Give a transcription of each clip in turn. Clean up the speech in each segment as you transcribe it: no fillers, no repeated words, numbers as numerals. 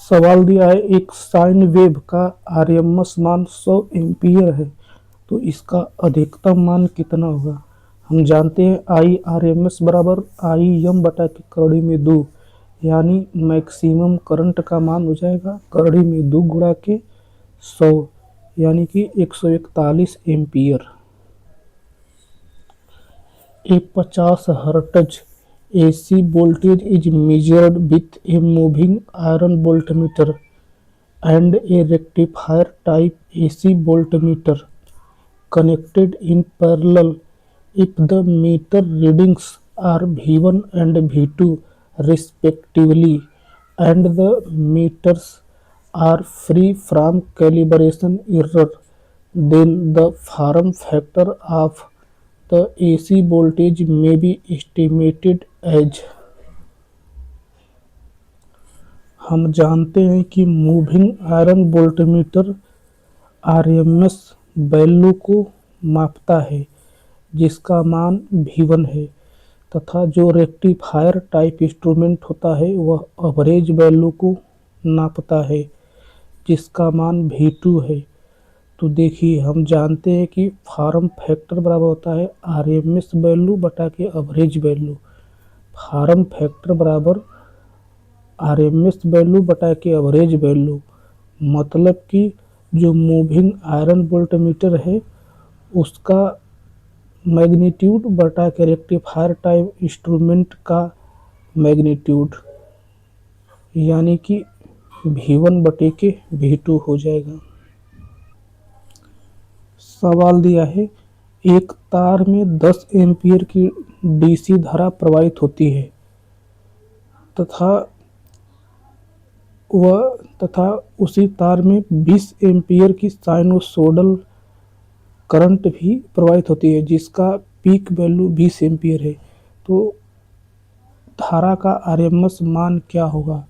सवाल दिया है एक साइन वेव का आरएमएस मान 100 एम्पीयर है, तो इसका अधिकतम मान कितना होगा। हम जानते हैं आई आर एम एस बराबर आई एम बटा के करड़ी में 2, यानी मैक्सिमम करंट का मान हो जाएगा करड़ी में 2 गुणा के 100, यानी कि 141 ampere. A 50 hertz AC voltage is measured with a moving iron voltmeter and a rectifier type AC voltmeter connected in parallel. If the meter readings are V1 and V2 respectively, and the meters are free from calibration error, then the form factor of the AC voltage may be estimated as। हम जानते हैं कि moving iron voltmeter RMS value को मापता है जिसका मान V1 है, तथा जो रेक्टिफायर टाइप इंस्ट्रूमेंट होता है वह एवरेज वैल्यू को नापता है जिसका मान V2 है। तो देखिए हम जानते हैं कि फॉर्म फैक्टर बराबर होता है आरएमएस वैल्यू बटा के एवरेज वैल्यू। फॉर्म फैक्टर बराबर आरएमएस वैल्यू बटा के एवरेज वैल्यू, मतलब कि जो मूविंग आयरन वोल्टमीटर है उसका मैग्नीट्यूड बटा के रेक्टिफायर टाइप इंस्ट्रूमेंट का मैग्नीट्यूड, यानी कि V1 बटे के V2 हो जाएगा। सवाल दिया है एक तार में 10 एम्पीयर की डीसी धारा प्रवाहित होती है तथा उसी तार में 20 एम्पीयर की साइनोसोडल करंट भी प्रवाहित होती है जिसका पीक वैल्यू 20 एम्पीयर है, तो धारा का आरएमएस मान क्या होगा।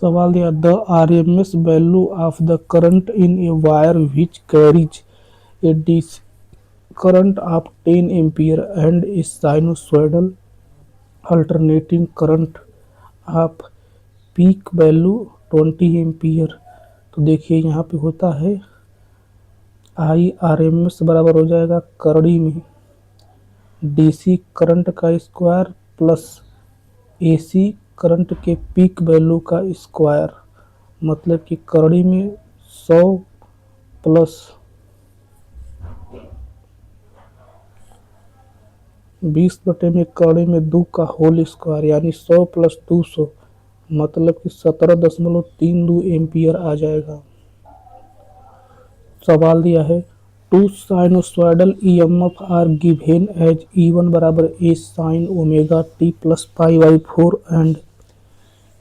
सवाल दिया the RMS value of the current in a wire which carries A DC current of 10 ampere and A sinusoidal alternating current off peak value 20 ampere. तो देखिए यहाँ पे होता है आई आर एम एस बराबर हो जाएगा करड़ी में डीसी करंट का स्क्वायर प्लस एसी करंट के पीक वैल्यू का स्क्वायर, मतलब कि करड़ी में 100 प्लस 20 बटे में करड़ी में 2 का होल स्क्वायर, यानी 100 प्लस 200, मतलब कि 17.32 एम्पियर आ जाएगा। सवाल दिया है two sinusoidal EMF are given as E1 बराबर A sine omega t plus pi by 4 and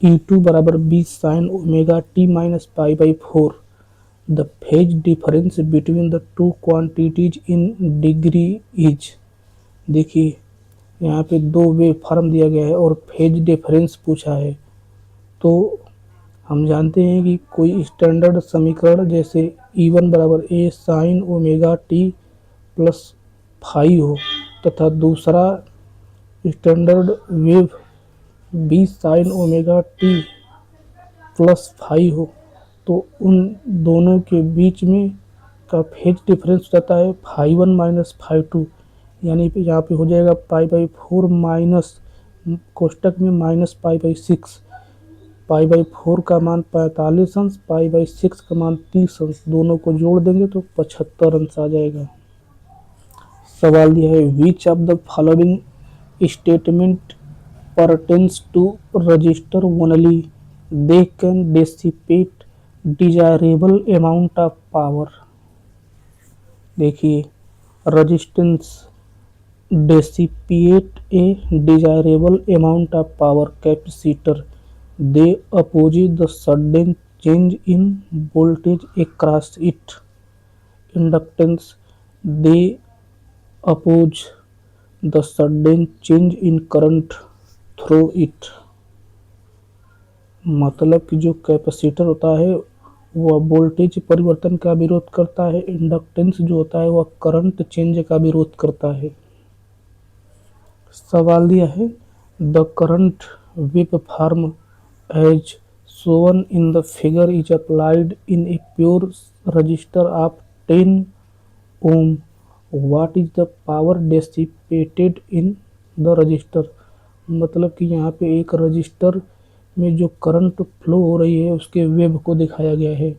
E2 बराबर B sine omega t minus pi by 4। The phase difference between the two quantities in degree is. देखिए यहाँ पे 2 wave form दिया गया है और phase difference पूछा है, तो हम जानते हैं कि कोई स्टैंडर्ड समीकरण जैसे E1 बराबर A sine omega t plus phi हो तथा दूसरा standard wave B sine omega t plus phi हो, तो उन दोनों के बीच में का फेज डिफरेंस हो जाता है फाई 1 माइनस फाई 2, यानी कि यहाँ पे हो जाएगा पाई बाई 4 माइनस कोष्टक में minus pi by 6। Pi by 4 का मान 45 अंश, पाई बाई 6 का मान 30 अंश, दोनों को जोड़ देंगे तो 75 अंश आ जाएगा। सवाल दिया है which of the following statement pertains to register only, they can dissipate desirable amount of power. देखिए resistance dissipate a desirable amount of power, capacitor they oppose the sudden change in voltage across it, inductance they oppose the sudden change in current through it। मतलब कि जो capacitor होता है वह voltage परिवर्तन का विरोध करता है, इंडक्टेंस जो होता है वह करंट चेंज का विरोध करता है। सवाल दिया है the current wave form as shown in the figure is applied in a pure resistor of 10 ohm. What is the power dissipated in the resistor? मतलब कि यहाँ पे एक रजिस्टर में जो करंट फ्लो हो रही है उसके वेव को दिखाया गया है।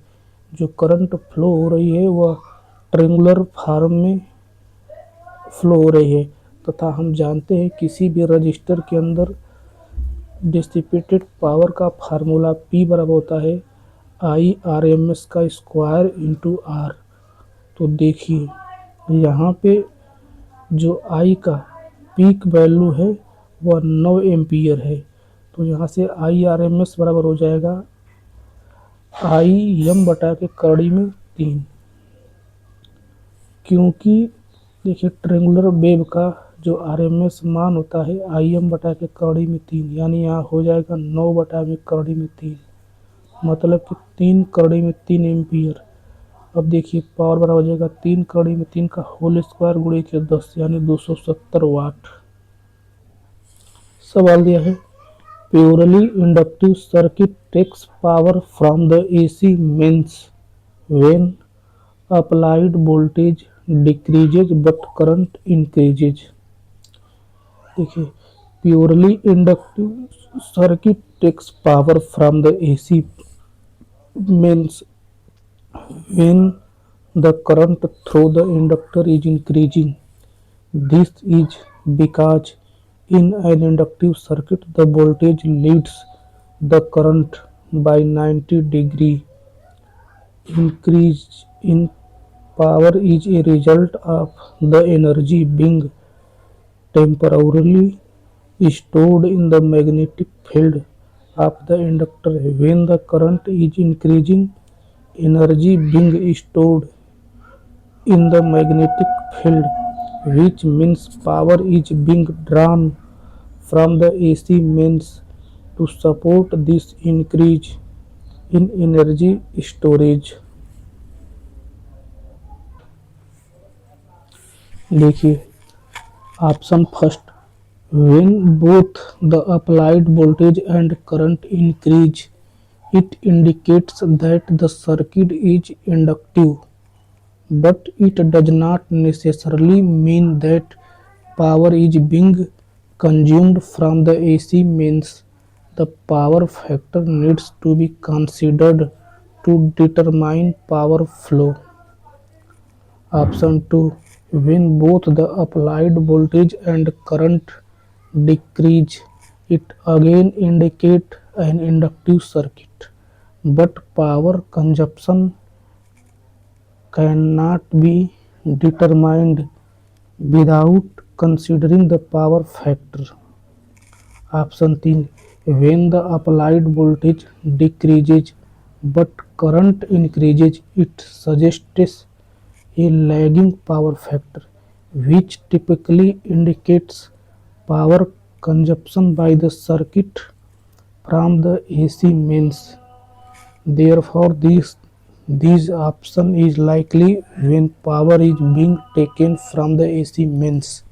जो करंट फ्लो हो रही है वह ट्रेंगुलर फॉर्म में फ्लो हो रही है तथा हम जानते हैं किसी भी रजिस्टर के अंदर डिसिपेटेड पावर का फार्मूला P बराबर होता है आई आर एम एस का स्क्वायर इंटू आर। तो देखिए यहाँ पे जो आई का पीक वैल्यू है वह 9 एम्पियर है। तो यहाँ से आई आर एम एस बराबर हो जाएगा आई एम बटा के कड़ी में 3, क्योंकि देखिए ट्रेंगुलर वेव का जो आर एम एस मान होता है आई एम बटा के कड़ी में 3, यानी यहाँ हो जाएगा 9 बटा में कड़ी में 3, मतलब कि 3 कड़ी में 3 एम्पियर। अब देखिए पावर बराबर हो जाएगा 3 कड़ी में 3 का होल स्क्वायर गुणे के 10 यानी 270 वाट। सवाल दिया है purely inductive circuit takes power from the AC mains when applied voltage decreases but current increases. देखिए purely inductive circuit takes power from the AC mains when the current through the inductor is increasing. This is because in an inductive circuit the voltage leads the current by 90-degree. Increase in power is a result of the energy being temporarily stored in the magnetic field of the inductor. When the current is increasing, energy being stored in the magnetic field, which means power is being drawn from the AC mains to support this increase in energy storage. देखिए option first, when both the applied voltage and current increase, it indicates that the circuit is inductive, but it does not necessarily mean that power is being consumed from the AC mains. The power factor needs to be considered to determine power flow. Option 2, when both the applied voltage and current decrease, it again indicates an inductive circuit, but power consumption cannot be determined without considering the power factor. Option 3, when the applied voltage decreases but current increases, it suggests a lagging power factor, which typically indicates power consumption by the circuit from the AC mains. Therefore, this option is likely when power is being taken from the AC mains.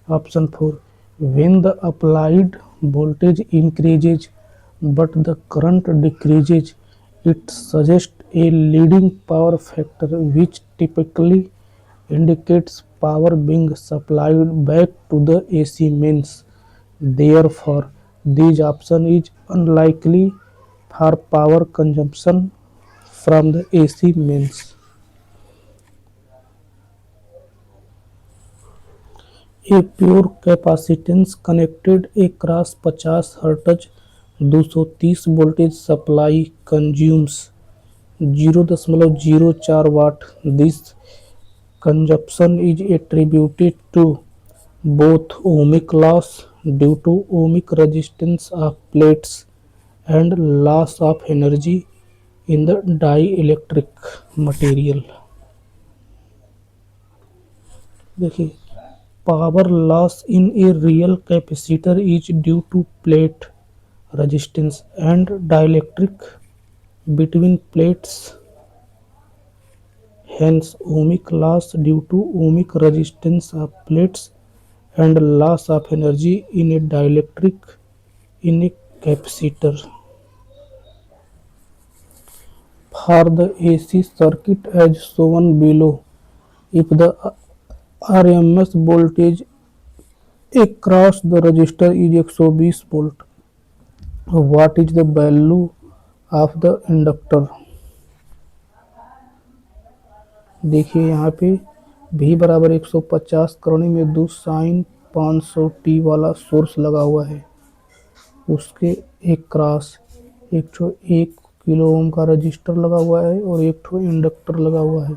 Option 4, when the applied voltage increases but the current decreases, it suggests a leading power factor which typically indicates power being supplied back to the AC mains. Therefore, this option is unlikely for power consumption from the AC mains. A pure capacitance connected across 50 Hz 230 voltage supply consumes 0.04 watt. This consumption is attributed to both ohmic loss due to ohmic resistance of plates and loss of energy in the dielectric material. देखिए power loss in a real capacitor is due to plate resistance and dielectric between plates. Hence, ohmic loss due to ohmic resistance of plates and loss of energy in a dielectric in a capacitor. For the AC circuit as shown below, if the RMS voltage across the resistor is 120 volt, what is the value of the inductor? देखिए यहाँ पे V बराबर 150 करोड़ी में 2 sign 500 T वाला source लगा हुआ है, उसके एक क्रॉस 101 किलो ओम का रजिस्टर लगा हुआ है और एक ठो इंडक्टर लगा हुआ है।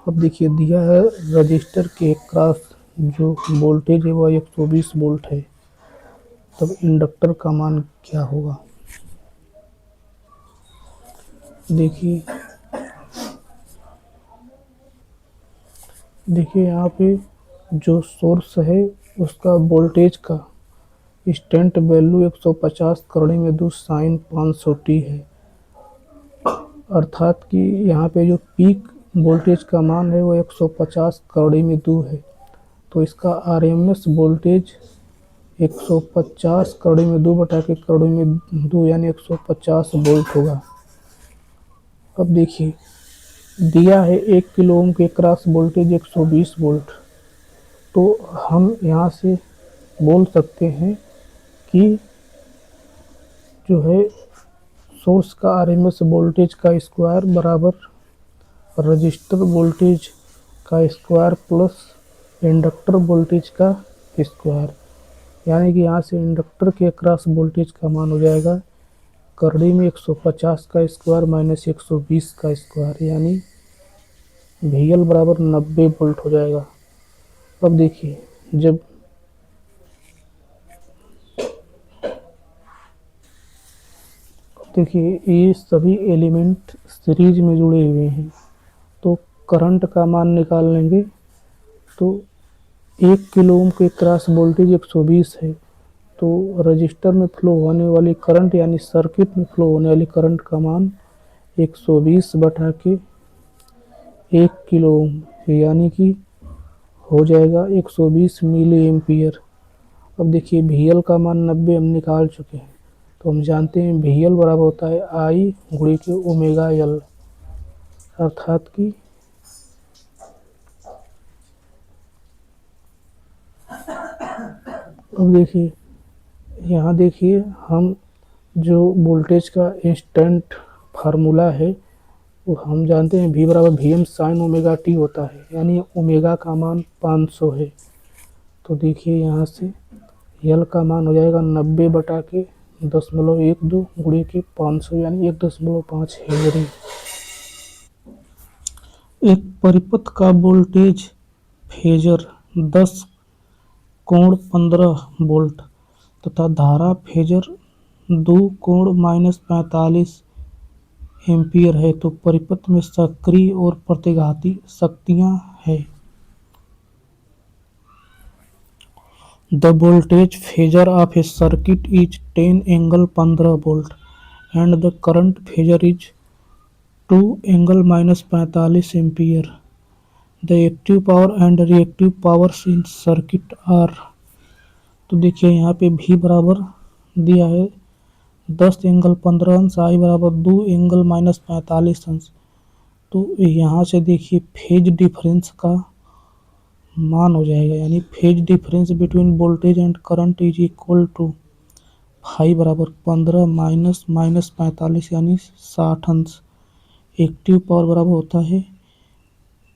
अब देखिए दिया है रजिस्टर के एक क्रॉस जो वोल्टेज है वह 120 वोल्ट है, तब इंडक्टर का मान क्या होगा? देखिए यहाँ पे जो सोर्स है उसका वोल्टेज का इंस्टेंट वैल्यू 150 करोड़ी में 2 साइन 500 टी है, अर्थात कि यहाँ पे जो पीक वोल्टेज का मान है वो 150 करोड़ी में 2 है, तो इसका आरएमएस वोल्टेज 150 करोड़ी में 2 बटा के करोड़ी में 2 यानी 150 वोल्ट होगा। अब देखिए दिया है 1 किलो ओम के क्रॉस वोल्टेज 120 वोल्ट, तो हम यहाँ से बोल सकते हैं कि जो है सोर्स का आरएमएस वोल्टेज का स्क्वायर बराबर रजिस्टर वोल्टेज का स्क्वायर प्लस इंडक्टर वोल्टेज का स्क्वायर, यानी कि यहाँ से इंडक्टर के अक्रॉस वोल्टेज का मान हो जाएगा करड़ी में 150 का स्क्वायर माइनस 120 का स्क्वायर, यानी VL बराबर 90 वोल्ट हो जाएगा। अब देखिए जब ये सभी एलिमेंट सीरीज में जुड़े हुए हैं, तो करंट का मान निकाल लेंगे तो 1 किलो ओम के क्रॉस वोल्टेज 120 है, तो रजिस्टर में फ्लो होने वाली करंट यानी सर्किट में फ्लो होने वाली करंट का मान 120 बटा के 1 किलो ओम यानी कि हो जाएगा 120 मिली एम्पियर। अब देखिए VL का मान 90 हम निकाल चुके हैं, तो हम जानते हैं VL बराबर होता है I गुणे के ओमेगा L, अर्थात कि अब देखिए यहाँ देखिए हम जो वोल्टेज का इंस्टेंट फार्मूला है वो हम जानते हैं V बराबर VM साइन ओमेगा टी होता है, यानी ओमेगा का मान 500 है, तो देखिए यहाँ से L का मान हो जाएगा 90 बटा के 0.12 गुणे के 500 यानी 1.5 हेनरी। एक परिपथ का वोल्टेज फेजर 10 कोण 15 वोल्ट तथा धारा फेजर 2 कोण माइनस 45 एम्पियर है, तो परिपथ में सक्रिय और प्रतिघाती शक्तियां हैं। The voltage phasor of a circuit is 10 angle 15 volt and the current phasor is 2 angle minus 45 ampere. The active power and reactive powers in circuit are, तो देखिए यहाँ पे V बराबर दिया है 10 एंगल 15 अंश, I बराबर 2 एंगल माइनस 45 अंश, तो यहाँ से देखिए फेज डिफरेंस का मान हो जाएगा, यानी phase difference between voltage and current is equal to phi बराबर 15 माइनस 45 यानी 60 अंश। एक्टिव पावर बराबर होता है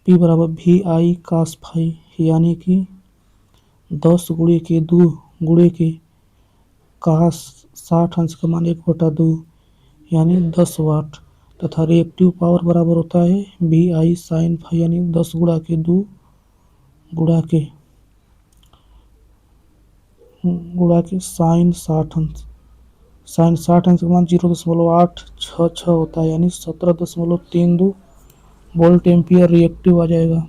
P बराबर VI cos फाई, यानी कि 10 गुणे के 2 गुणे के cos 60 अंश का मान 1/2 यानी 10 वाट, तथा रिएक्टिव पावर बराबर होता है VI साइन फाई, यानी 10 गुणा के 2 गुणा के साइन 60 अंश, साइन 60 अंश का मान 0.866 होता है, यानी 17.32 वोल्ट एम्पियर रिएक्टिव आ जाएगा।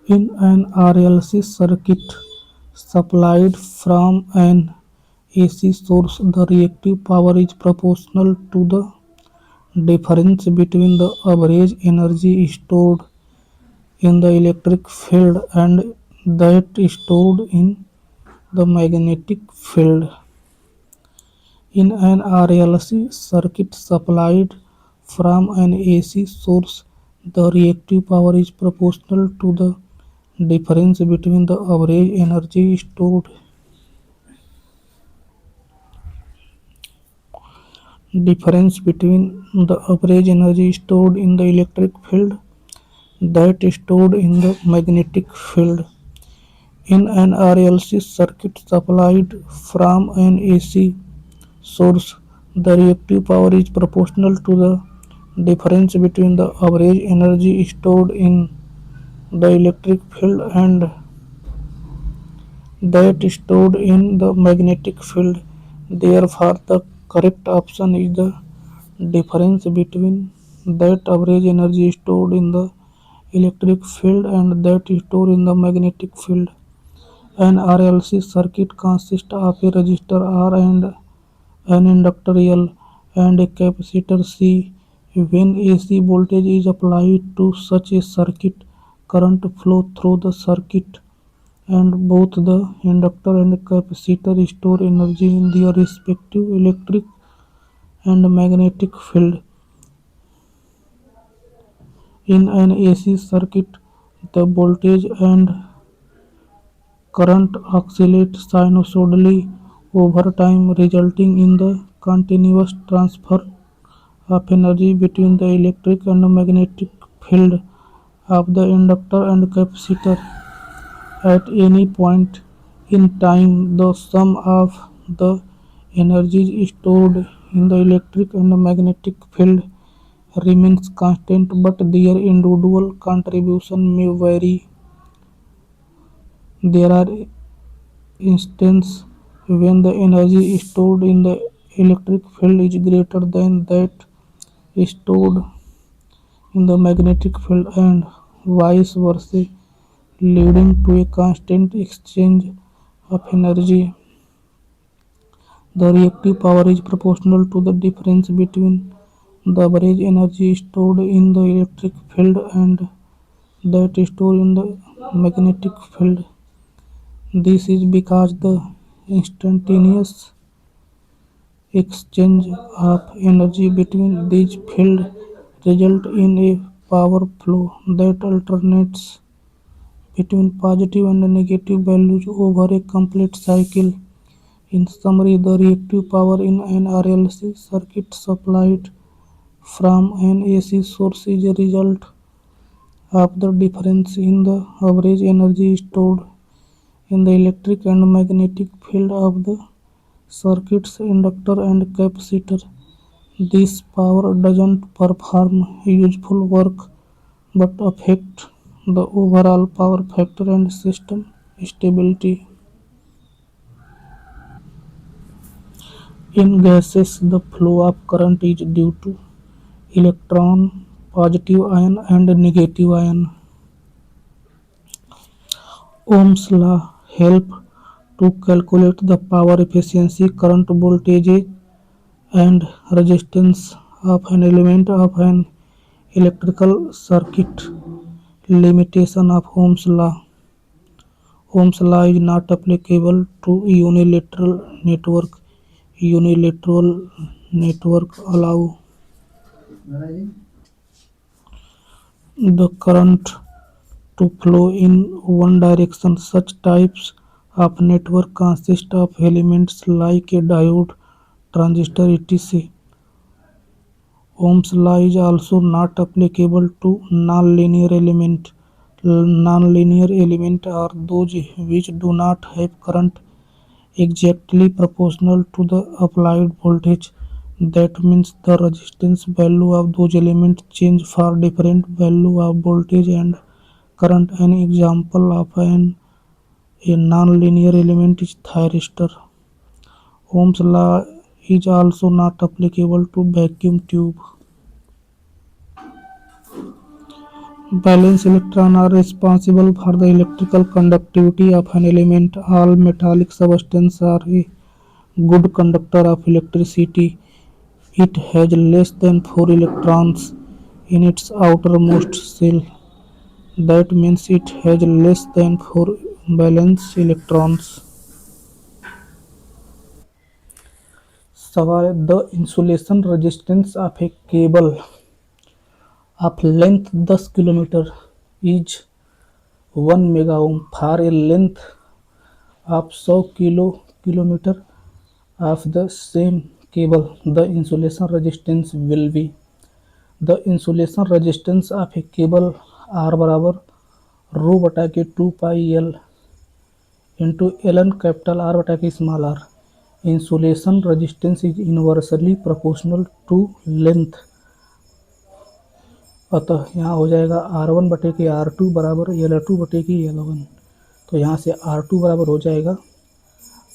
In an RLC circuit supplied from an AC source, the reactive power is proportional to the difference between the average energy stored in the electric field and that stored in the magnetic field. In an RLC circuit supplied from an AC source, the reactive power is proportional to the difference between the average energy stored difference between the average energy stored in the electric field that is stored in the magnetic field. In an RLC circuit supplied from an AC source, the reactive power is proportional to the difference between the average energy stored in the electric field and that is stored in the magnetic field. Therefore, the correct option is the difference between that average energy stored in the electric field and that is stored in the magnetic field. An RLC circuit consists of a resistor R and an inductor L and a capacitor C. When AC voltage is applied to such a circuit, current flow through the circuit and both the inductor and capacitor store energy in their respective electric and magnetic field. In an AC circuit, the voltage and current oscillate sinusoidally over time, resulting in the continuous transfer of energy between the electric and magnetic field of the inductor and capacitor. At any point in time, the sum of the energies stored in the electric and magnetic field remains constant, but their individual contribution may vary. There are instances when the energy stored in the electric field is greater than that stored in the magnetic field and vice versa, leading to a constant exchange of energy. The reactive power is proportional to the difference between the average energy stored in the electric field and that stored in the magnetic field. This is because the instantaneous exchange of energy between these fields result in a power flow that alternates between positive and negative values over a complete cycle. In summary, the reactive power in an RLC circuit supplied from an AC source is a result of the difference in the average energy stored in the electric and magnetic field of the circuit's inductor and capacitor. This power doesn't perform useful work but affect the overall power factor and system stability. In gases, the flow of current is due to electron, positive ion and negative ion. Ohm's law help to calculate the power efficiency, current voltage and resistance of an element of an electrical circuit. Limitation of Ohm's law. Ohm's law is not applicable to unilateral network. Unilateral network allow the current to flow in one direction. Such types of network consist of elements like a diode, transistor, etc. Ohm's law is also not applicable to nonlinear elements. Nonlinear elements are those which do not have current exactly proportional to the applied voltage. That means the resistance value of those elements change for different value of voltage and current. An example of a nonlinear element is thyristor. Ohm's law is also not applicable to vacuum tube. Valence electrons are responsible for the electrical conductivity of an element. All metallic substances are a good conductor of electricity. It has less than 4 electrons in its outermost shell. That means it has less than 4 valence electrons. सवाल है, the insulation resistance of a cable of length 10 kilometre is 1 mega ohm for a length of 100 kilometre of the same cable the insulation resistance will be. The insulation resistance of a cable are बराबर rho बटा के 2 pi L into L N capital R बटा के small r. Insulation resistance is inversely proportional to length, अतः यहाँ हो जाएगा R1 बटे के R2 बराबर L2 बटे की L1। तो यहाँ से R2 बराबर हो जाएगा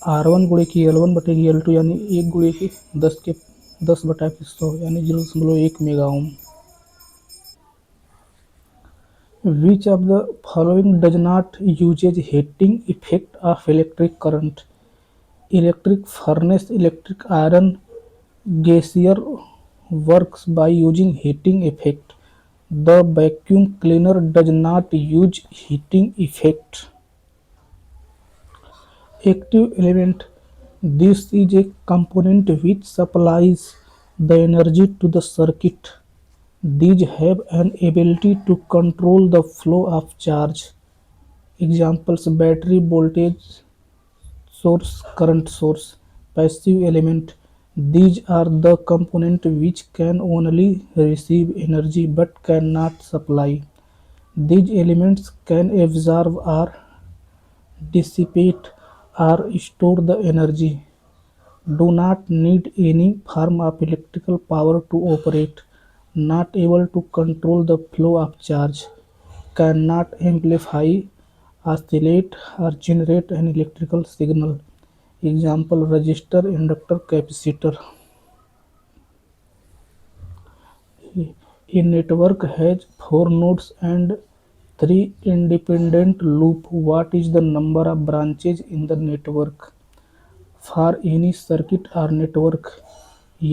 R1 गुणे की L1 बटे की L2 यानी 1 गुणे की 10 बटा की 100 यानी 0.1 mega ohm. Which of the following does not uses heating effect of electric current? Electric furnace, electric iron, gassier works by using heating effect. The vacuum cleaner does not use heating effect. Active element. This is a component which supplies the energy to the circuit. These have an ability to control the flow of charge. Examples: battery, voltage source, current source. Passive element. These are the components which can only receive energy but cannot supply. These elements can absorb or dissipate or store the energy. Do not need any form of electrical power to operate. Not able to control the flow of charge. Cannot amplify, oscillate or generate an electrical signal. Example: resistor, inductor, capacitor. A network has 4 nodes and 3 independent loops. What is the number of branches in the network? For any circuit or network,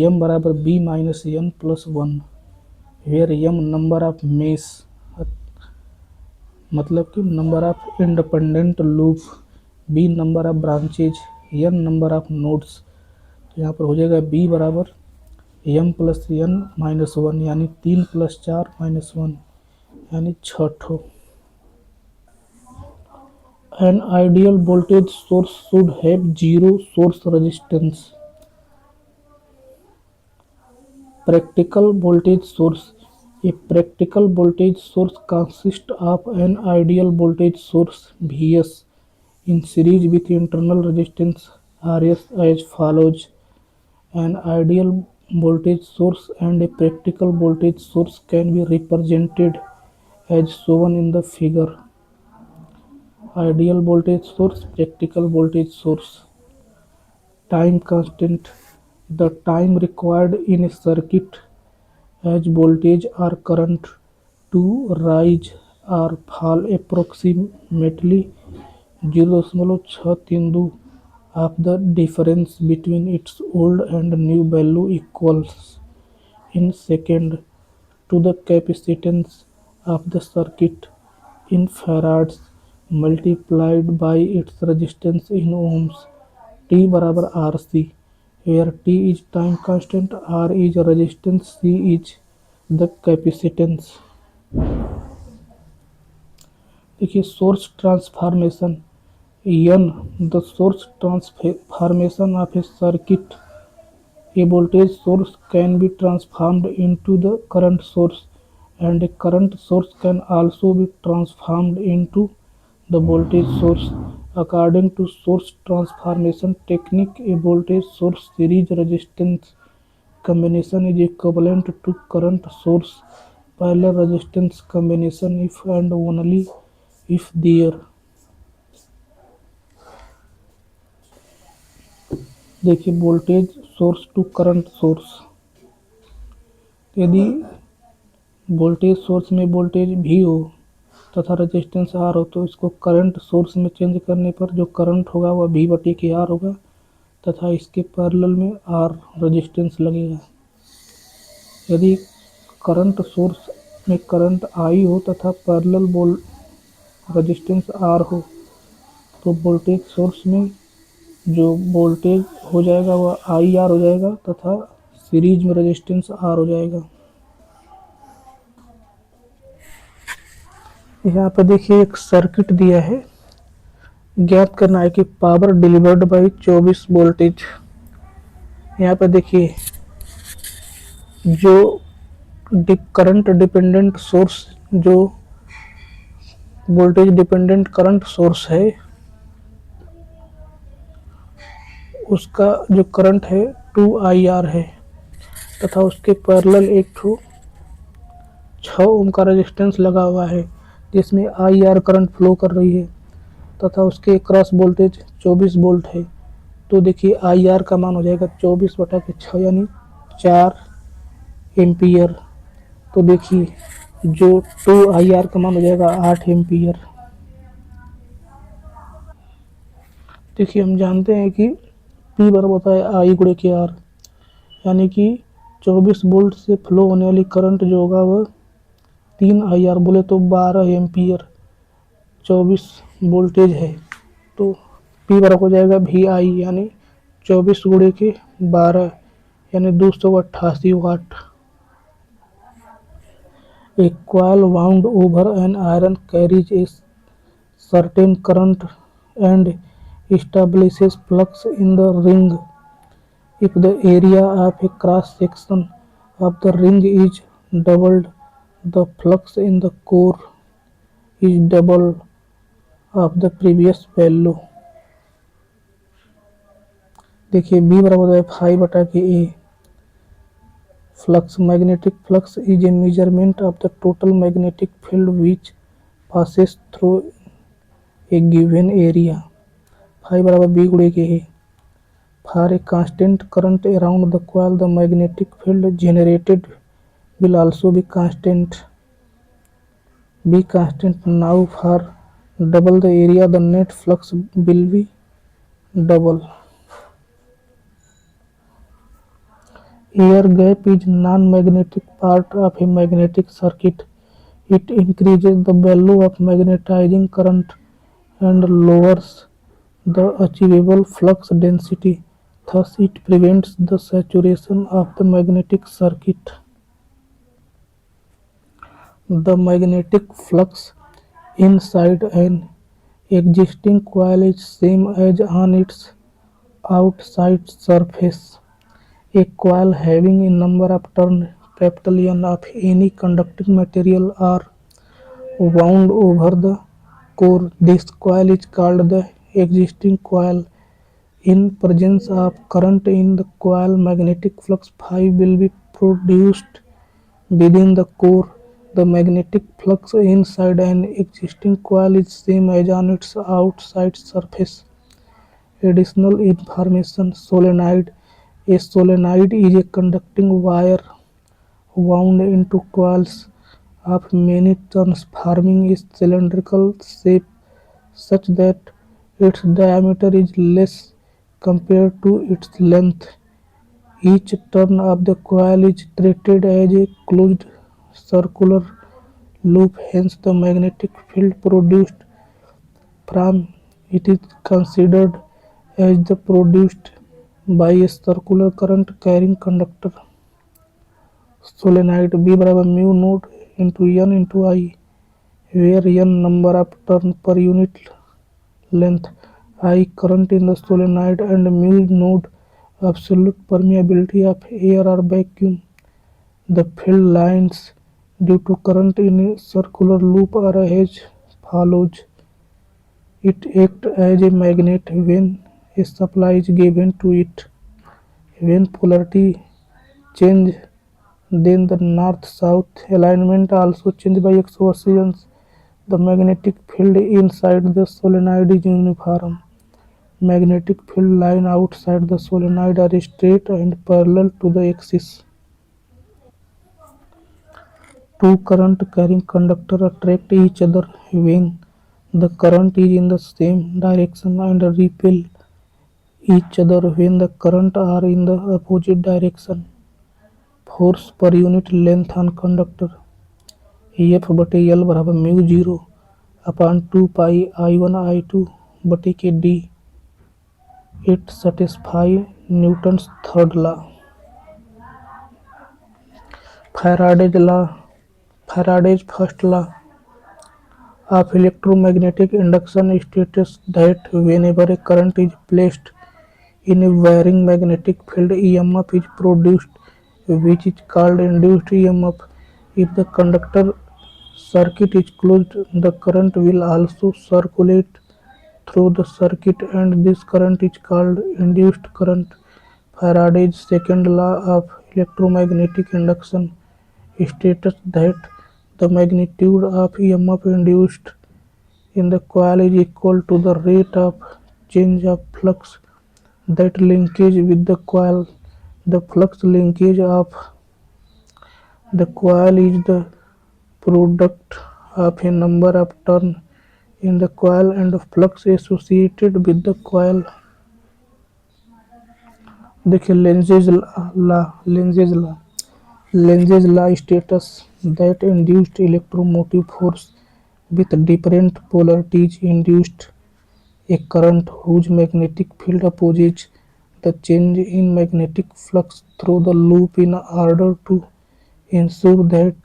M बराबर B minus N plus 1, where M number of mesh मतलब कि number of independent loop, B number of branches, N number of nodes. तो यहाँ पर हो जाएगा B बराबर M plus N minus 1 यानी 3 प्लस 4 माइनस 1 यानी 6 ठो। An ideal voltage source should have zero source resistance. Practical voltage source. A practical voltage source consists of an ideal voltage source Vs in series with internal resistance Rs as follows. An ideal voltage source and a practical voltage source can be represented as shown in the figure. Ideal voltage source, practical voltage source. Time constant. The time required in a circuit as voltage or current to rise or fall approximately 0.632 of the difference between its old and new value equals in second to the capacitance of the circuit in farads multiplied by its resistance in ohms. T बराबर RC, where T is time constant, R is resistance, C is the capacitance. देखिए source transformation N, the source transformation of a circuit. A voltage source can be transformed into the current source, and a current source can also be transformed into the voltage source. According to source transformation technique, a voltage source series resistance combination is equivalent to current source parallel resistance combination if and only if there. देखिए voltage source to current source, यदि voltage source में voltage V हो तथा resistance R हो तो इसको current source में change करने पर जो करंट होगा वह V बटे के R होगा तथा इसके पैरेलल में R रेजिस्टेंस लगेगा। यदि करंट सोर्स में करंट I हो तथा पैरेलल रेजिस्टेंस R हो तो वोल्टेज सोर्स में जो वोल्टेज हो जाएगा वह आई आर हो जाएगा तथा सीरीज में रेजिस्टेंस आर हो जाएगा। यहाँ पे देखिए एक सर्किट दिया है, ज्ञात करना है कि पावर डिलीवर्ड बाई 24 वोल्टेज। यहाँ पे देखिए जो करंट डिपेंडेंट सोर्स, जो वोल्टेज डिपेंडेंट करंट सोर्स है, उसका जो करंट है 2IR है तथा उसके पैरेलल एक ठो 6 ओम का रेजिस्टेंस लगा हुआ है जिसमें IR करंट फ्लो कर रही है तथा उसके क्रॉस वोल्टेज 24 वोल्ट है। तो देखिए IR का मान हो जाएगा 24/6 यानी 4 एम्पियर। तो देखिए जो 2IR का मान हो जाएगा 8 एम्पियर। देखिए हम जानते हैं कि P बराबर होता है आई गुणे के आर, यानी कि 24 वोल्ट से फ्लो होने वाली करंट जो होगा वह 3IR बोले तो 12 एम्पियर 24 वोल्टेज है। तो P बराबर हो जाएगा VI यानी 24 गुणे के 12 यानी 288 वाट। A coil wound over an iron carries a certain current and establishes flux in the ring. If the area of a cross section of the ring is doubled, the flux in the core is double of the previous value। देखिए B बराबर है 5/A। Flux, magnetic flux is a measurement of the total magnetic field which passes through a given area। 5 बराबर B गुणे के है। For a constant current around the coil, the magnetic field generated will also be constant। Now for double the area, the net flux will be double। Air gap is non-magnetic part of a magnetic circuit। It increases the value of magnetizing current and lowers the achievable flux density. Thus, it prevents the saturation of the magnetic circuit। The magnetic flux inside an existing coil is same as on its outside surface। A coil having a number of turns N of any conducting material are wound over the core. This coil is called the existing coil। In presence of current in the coil, magnetic flux phi will be produced within the core। The magnetic flux inside an existing coil is same as on its outside surface। Additional information: solenoid। A solenoid is a conducting wire wound into coils of many turns forming a cylindrical shape such that its diameter is less compared to its length। Each turn of the coil is treated as a closed circular loop, hence the magnetic field produced from it is considered as the produced by a circular current carrying conductor। Solenoid B बराबर mu node into N into I, where N number of turn per unit length, I current in the solenoid, and mu node absolute permeability of air or vacuum। The field lines due to current in a circular loop are as follows: it acts as a magnet when a supply is given to it। When polarity change, then the north-south alignment also changes by exertions। The magnetic field inside the solenoid is uniform। Magnetic field line outside the solenoid are straight and parallel to the axis। Two current-carrying conductors attract each other when the current is in the same direction and repel each other when the current are in the opposite direction। Force per unit length on conductor F/L बराबर mu zero upon 2 पाई I1 I2 बटे के D. It satisfies Newton's third law. Faraday's law, Faraday's first law of electromagnetic induction states that whenever a current is placed in a varying magnetic field, EMF is produced, which is called induced EMF. If the conductor circuit is closed, the current will also circulate through the circuit, and this current is called induced current. Faraday's second law of electromagnetic induction states that the magnitude of EMF induced in the coil is equal to the rate of change of flux that linkage with the coil. The flux linkage of the coil is the product of a number of turns in the coil and the flux associated with the coil. देखिए Lenz's law states that induced electromotive force with different polarities induced a current whose magnetic field opposes the change in magnetic flux through the loop in order to ensure that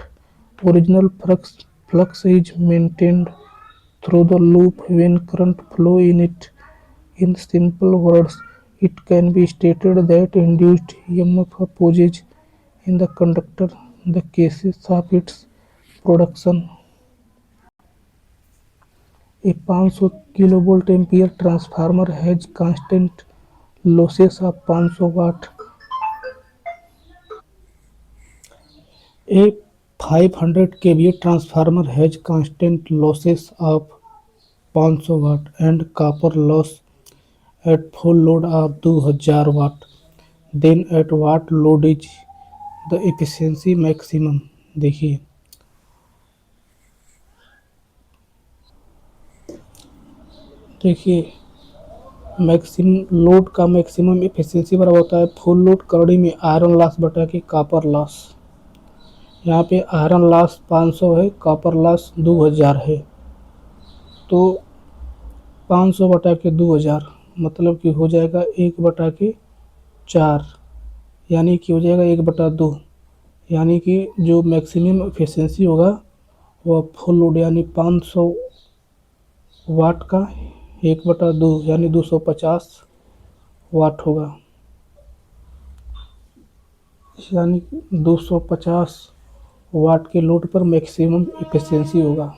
original flux is maintained through the loop when current flow in it. In simple words, it can be stated that induced EMF opposes in the conductor the cases of its production. A 500 kilovolt ampere transformer has constant losses of 500 watt. A 500 kVA transformer has constant losses of 500 watt and copper loss at full load of 2000 watt. Then at what load is the efficiency maximum? देखिए देखिए maximum load का maximum efficiency बराबर होता है full load करड़ी में iron loss बटा के copper loss. यहाँ पे आयरन लॉस 500 है, कॉपर लॉस 2000 है, तो 500 बटा के 2000 मतलब कि हो जाएगा 1/4, यानी कि हो जाएगा 1/2, यानी कि जो मैक्सिमम एफिशिएंसी होगा वह फुल लोड यानी 500 वाट का 1/2 यानी 250 वाट होगा, यानी 250 वाट के लोड पर मैक्सिमम एफिशिएंसी होगा।